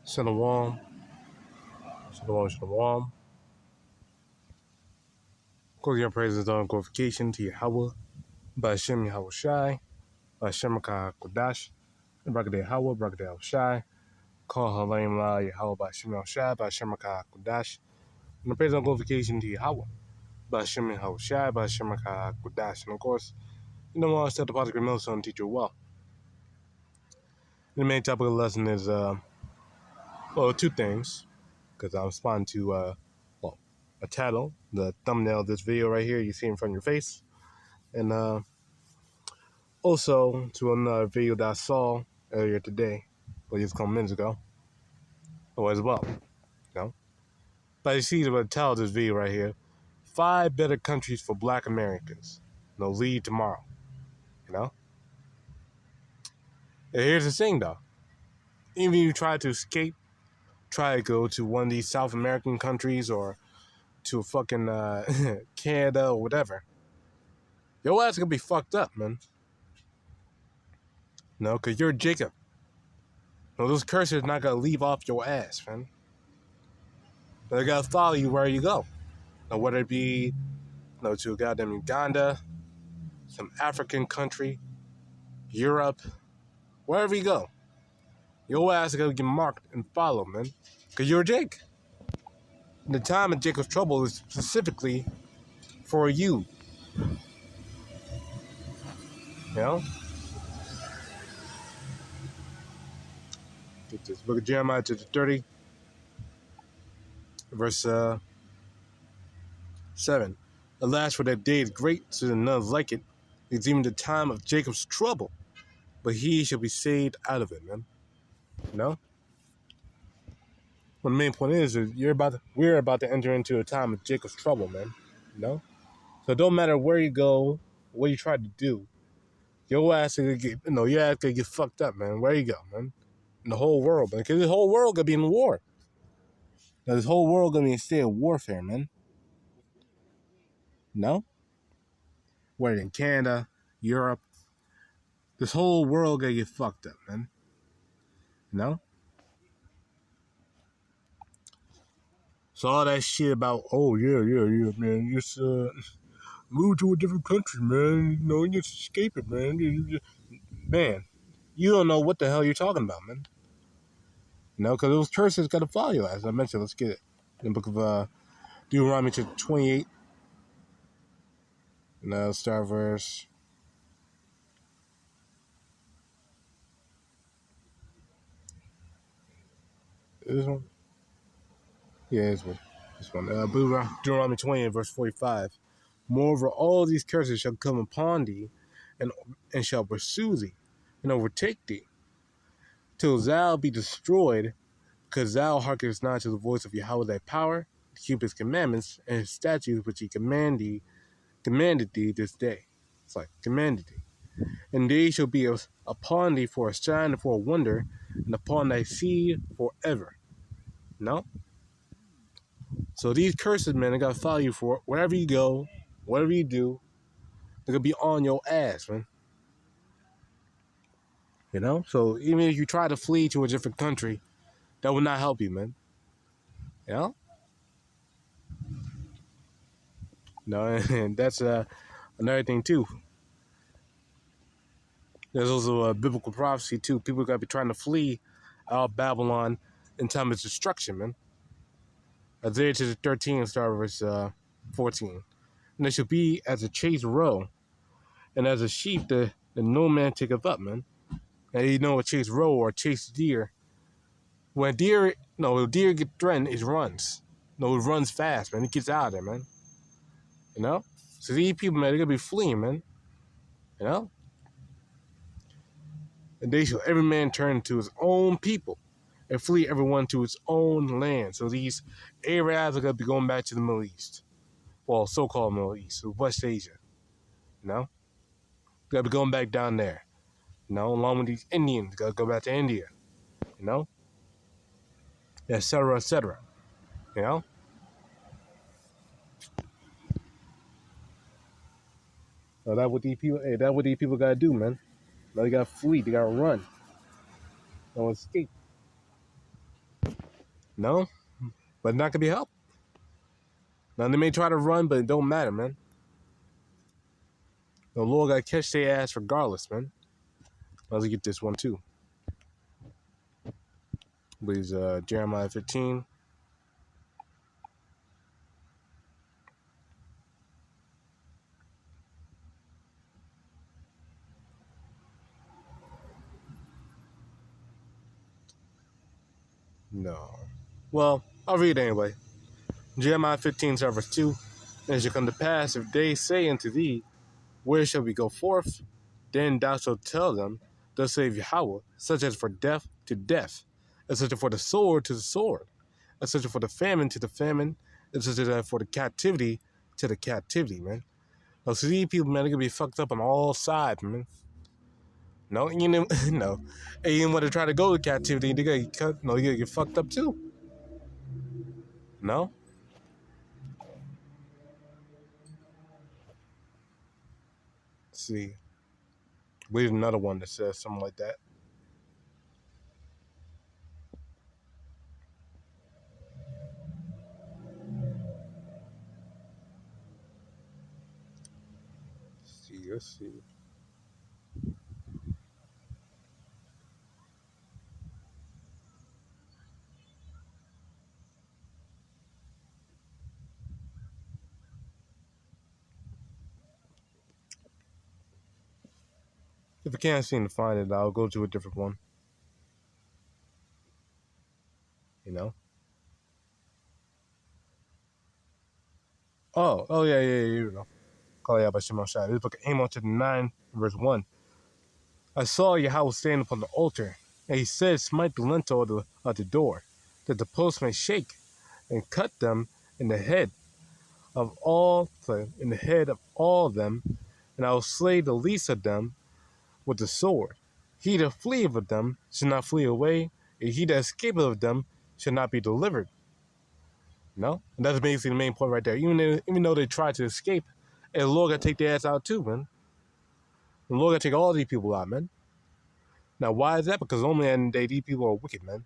Shalom, shalom, shalom. Call your praises on glorification to Yahawah, BAHASHAM YAHAWASHI, BAHASHAM QADASH, BARAK YAHAWAH, call HALAHYAM YAHAWAH, BAHASHAM YAHAWASHI, BAHASHAM QADASH, and the praise on glorification to Yahawah, BAHASHAM YAHAWASHI, BAHASHAM QADASH. And of course, you know what I said, the Apostle Milson teacher well. The main topic of the lesson is, two things, because I'm responding to, a title, the thumbnail of this video right here you see in front of your face, and also to another video that I saw earlier today, or just a couple minutes ago, or as well, you know. But you see the title of this video right here: 5 better countries for Black Americans. Lead tomorrow, you know. And here's the thing though: even if you try to escape, try to go to one of these South American countries or to fucking Canada or whatever, your ass gonna be fucked up, man. No, because you're Jacob. No, those curses not gonna leave off your ass, man. They gotta follow you where you go. Now, whether it be to a goddamn Uganda, some African country, Europe, wherever you go, your ass is gonna get marked and followed, man. Because you're Jake. And the time of Jacob's trouble is specifically for you. You know? Get this book of Jeremiah chapter 30, verse 7. Alas, for that day is great, so that none like it. It's even the time of Jacob's trouble, but he shall be saved out of it, man. You know? Well, the main point is we're about to enter into a time of Jacob's trouble, man. You know? So it don't matter where you go, what you try to do, your ass is gonna get fucked up, man. Where you go, man? In the whole world, man. Because this whole world gonna be in war. Now, this whole world gonna be in a state of warfare, man. No? Whether in Canada, Europe, this whole world gonna get fucked up, man. No? So all that shit about, oh yeah, man, just move to a different country, man. You just escape it, man. Man, you don't know what the hell you're talking about, man. Because those curses got to follow you, as I mentioned. Let's get it. In the book of Deuteronomy chapter 28. Now start verse. This one? Yeah, this one. Deuteronomy 28, verse 45. Moreover, all these curses shall come upon thee, and shall pursue thee, and overtake thee, till thou be destroyed, because thou hearkenest not to the voice of Yahawah thy power, to keep his commandments and his statutes which he commanded thee this day. It's like commanded thee. And they shall be upon thee for a sign and for a wonder, and upon thy seed forever. No? So these curses, man, they gotta follow you for wherever you go, whatever you do, they're gonna be on your ass, man. You know? So even if you try to flee to a different country, that will not help you, man. You know? No, and that's another thing too. There's also a biblical prophecy too. People gotta be trying to flee out of Babylon in time of destruction, man. Isaiah chapter 13, start verse 14. And they shall be as a chased roe, and as a sheep that no man taketh up, man. And you know a chased roe or a chased deer. When a deer get threatened, it runs. It runs fast, man. It gets out of there, man. You know? So these people, man, they're gonna be fleeing, man. You know? And they shall every man turn to his own people, and flee everyone to its own land. So these Arabs are gonna be going back to the Middle East. Well, so-called Middle East, so West Asia. You know? Gotta be going back down there. You know, along with these Indians, gotta go back to India. You know? Et cetera, et cetera. You know? So that's what these people gotta do, man. Now they gotta flee, they gotta run. No escape. No, but not gonna be helped. Now they may try to run, but it don't matter, man. The Lord gotta catch their ass regardless, man. Let's get this one too. Please, Jeremiah 15. No. Well, I'll read it anyway. Jeremiah 15, verse 2. And it shall come to pass, if they say unto thee, where shall we go forth? Then thou shalt tell them, thus saith Yahawah, such as for death to death, and such as for the sword to the sword, and such as for the famine to the famine, and such as for the captivity to the captivity, man. Oh, so these people, man, they're gonna be fucked up on all sides, man. No, you know, no. And even when they try to go to captivity, they're gonna get cut. No, you're gonna get fucked up too. No? Let's see. Read another one that says something like that. Let's see. If I can't seem to find it, I'll go to a different one. You know? Oh, yeah, you know. YAHAWASHI. This book of Amos chapter 9, verse 1. I saw Yahweh stand upon the altar, and he said, smite the lintel of the door, that the post may shake, and cut them in the head of all of them, and I will slay the least of them with the sword. He that fleeth of them shall not flee away, and he that escapeth of them shall not be delivered. No? And that's basically the main point right there. Even though they try to escape, and the Lord gotta take their ass out too, man. The Lord gotta take all these people out, man. Now, why is that? Because only in the day these people are wicked, man.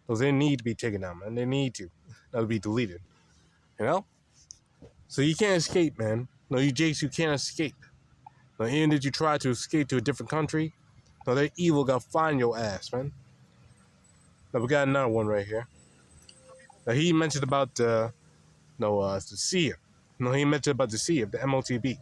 Because they need to be taken out, man. They need to. That'll be deleted. You know? So you can't escape, man. No, you Jakes, you can't escape. Now, even if you try to escape to a different country, no, that evil gotta find your ass, man. Now, we got another one right here. Now, he mentioned about the seer. No, he mentioned about the seer, the MOTB.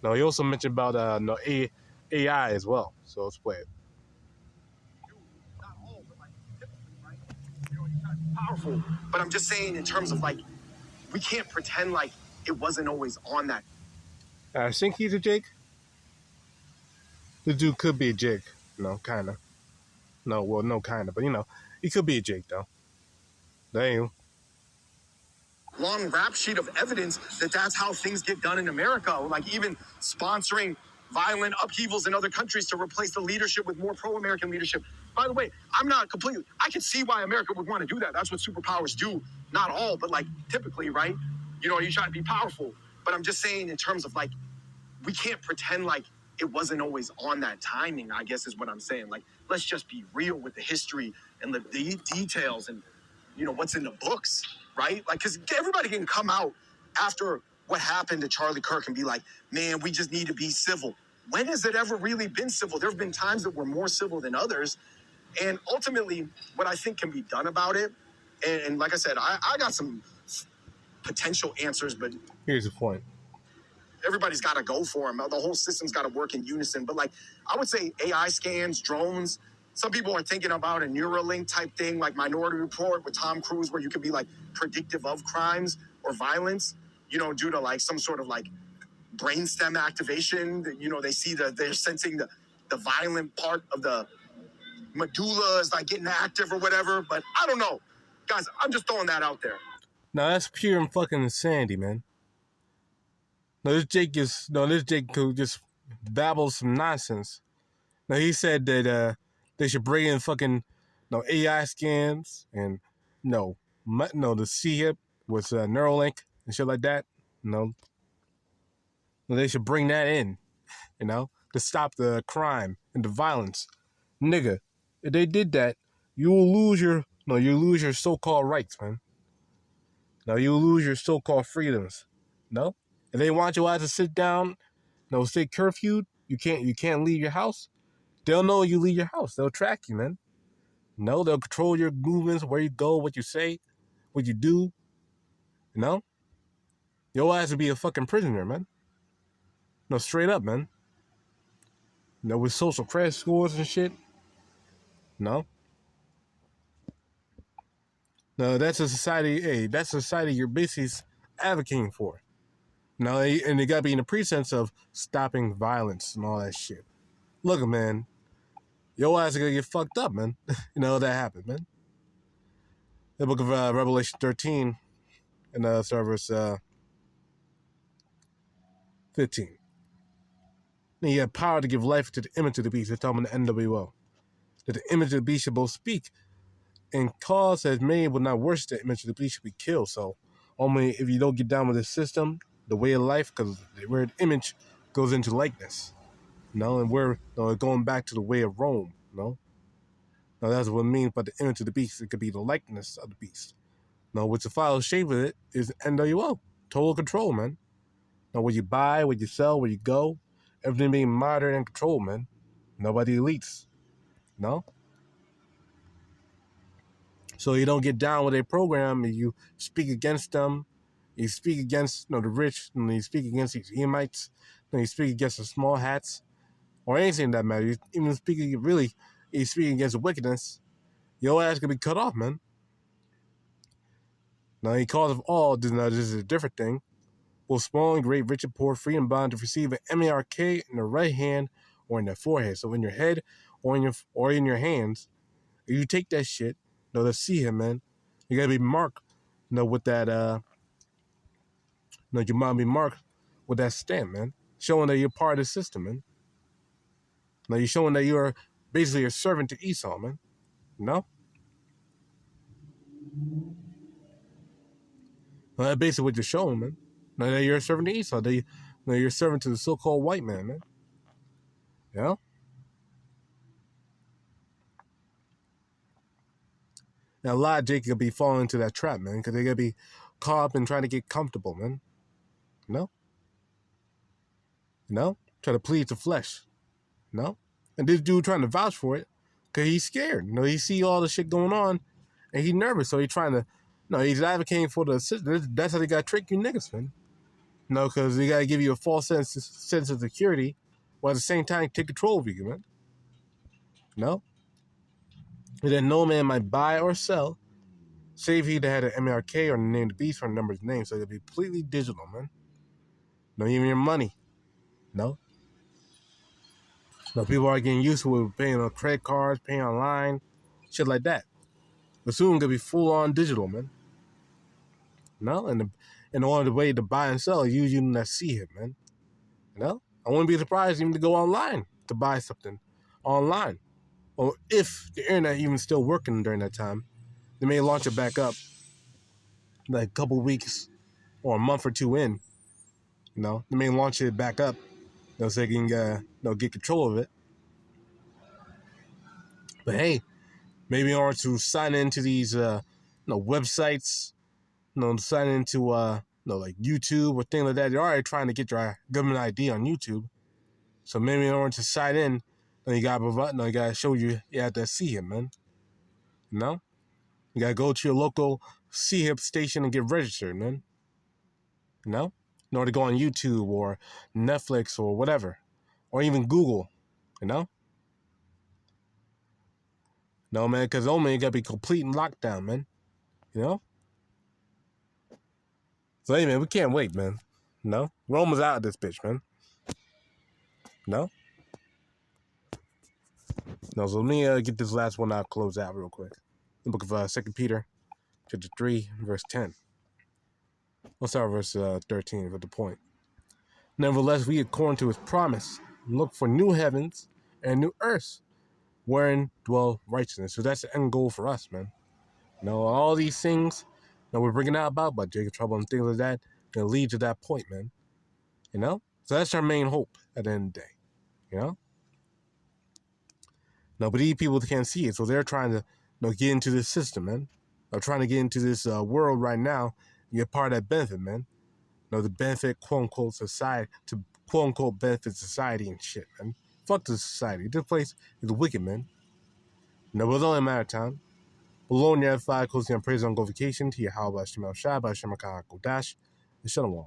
No, he also mentioned about AI as well. So let's play it. Powerful, but I'm just saying in terms of like, we can't pretend like it wasn't always on that. I think he's a Jake. The dude could be a Jake. No, kind of. No, well, no, kind of. But, he could be a Jake, though. Damn. Long rap sheet of evidence that that's how things get done in America. Like even sponsoring violent upheavals in other countries to replace the leadership with more pro-American leadership. By the way, I can see why America would want to do that. That's what superpowers do. Not all, but like typically, right? You try to be powerful. But I'm just saying in terms of like, we can't pretend like it wasn't always on that timing, I guess is what I'm saying. Like, let's just be real with the history and the details and, what's in the books, right? Like, because everybody can come out after what happened to Charlie Kirk and be like, man, we just need to be civil. When has it ever really been civil? There have been times that were more civil than others. And ultimately, what I think can be done about it, and like I said, I got some potential answers, but Here's the point. everybody's got to go for them. The whole system's got to work in unison. But like, I would say AI scans, drones. Some people are thinking about a Neuralink type thing, like Minority Report with Tom Cruise, where you could be like predictive of crimes or violence, due to like some sort of like brainstem activation. They see they're sensing the violent part of the medulla is like getting active or whatever. But I don't know. Guys, I'm just throwing that out there. Now, that's pure and fucking insanity, man. No, this Jake who just babbles some nonsense. Now, he said that they should bring in fucking AI scans and the C-hip with Neuralink and shit like that. They should bring that in, to stop the crime and the violence. Nigga, If they did that, you will lose your you lose your so-called rights, man. No, you will lose your so-called freedoms. No? If they want your ass to sit down, stay curfewed, you can't leave your house, they'll know you leave your house. They'll track you, man. No, they'll control your movements, where you go, what you say, what you do. Your ass would be a fucking prisoner, man. No, straight up, man. With social credit scores and shit. No. No, that's a society. Hey, that's a society you're basically advocating for. No, and they gotta be in the pretense of stopping violence and all that shit. Look, man, your ass is gonna get fucked up, man. That happened, man. The book of Revelation 13 and verse 15. And you have power to give life to the image of the beast. They're talking about the NWO. That the image of the beast should both speak and cause as many will not worship the image of the beast should be killed. So only if you don't get down with the system, the way of life, because the word image goes into likeness. And we're going back to the way of Rome. Now that's what it means by the image of the beast. It could be the likeness of the beast. Which the final shape of it is NWO. Total control, man. What you buy, what you sell, where you go, everything being monitored and controlled, man. Nobody elites. So you don't get down with a program and you speak against them. You speak against the rich, and you speak against these Edomites, and you speak against the small hats, or anything that matters. You speaking against the wickedness, your ass could be cut off, man. Now he calls of all, this is a different thing. Both small and great, rich and poor, free and bond, to receive an MARK in the right hand or in the forehead. So in your head or in your hands. If you take that shit, to see him, man. You gotta be marked, with that you might be marked with that stamp, man. Showing that you're part of the system, man. Now you're showing that you're basically a servant to Esau, man. Well, that's basically what you're showing, man. Now that you're a servant to Esau, that you're a servant to the so-called white man, man. Now a lot of Jake could be falling into that trap, man, because they're gonna be caught up in trying to get comfortable, man. Try to please the flesh. And this dude trying to vouch for it because he's scared. He see all the shit going on and he's nervous. So he's trying to, he's advocating for the system. That's how they got to trick you niggas, man. Because they got to give you a false sense of security while at the same time take control of you, man. And then no man might buy or sell, save he that had an MARK or the name of the beast or the number of his name. So it'll be completely digital, man. Even your money. People are getting used to it, paying on credit cards, paying online, shit like that. But soon it's gonna be full on digital, man. And the only way to buy and sell is using that see it, man. I wouldn't be surprised even to go online to buy something online. Or if the internet even still working during that time, they may launch it back up like a couple weeks or a month or two in. They may launch it back up, so they can get control of it. But hey, maybe in order to sign into these websites, sign into like YouTube or things like that, they're already trying to get your government ID on YouTube. So maybe in order to sign in, you gotta show you have to see him, man. You gotta go to your local CHIP station and get registered, man. In order to go on YouTube or Netflix or whatever, or even Google, No, man, because you gotta be complete in lockdown, man. So hey, man, we can't wait, man. Rome is out of this bitch, man. So let me get this last one out, close out real quick. The book of 2 Peter, chapter 3, verse 10. Let's start verse 13 with the point. Nevertheless, we, according to his promise, look for new heavens and new earths, wherein dwell righteousness. So that's the end goal for us, man. All these things that we're bringing out about Jacob Trouble and things like that, gonna lead to that point, man. So that's our main hope at the end of the day. No, but these people can't see it, so they're trying to get into this system, man. They're trying to get into this world right now and get part of that benefit, man. The benefit, quote unquote, society, to quote unquote benefit society and shit, man. Fuck the society. This place is wicked, man. But it's only a matter of time. Below in the F5, closing on praise on glorification to YAHAWASHI, BAHASHAM, QADASH, and Shalom.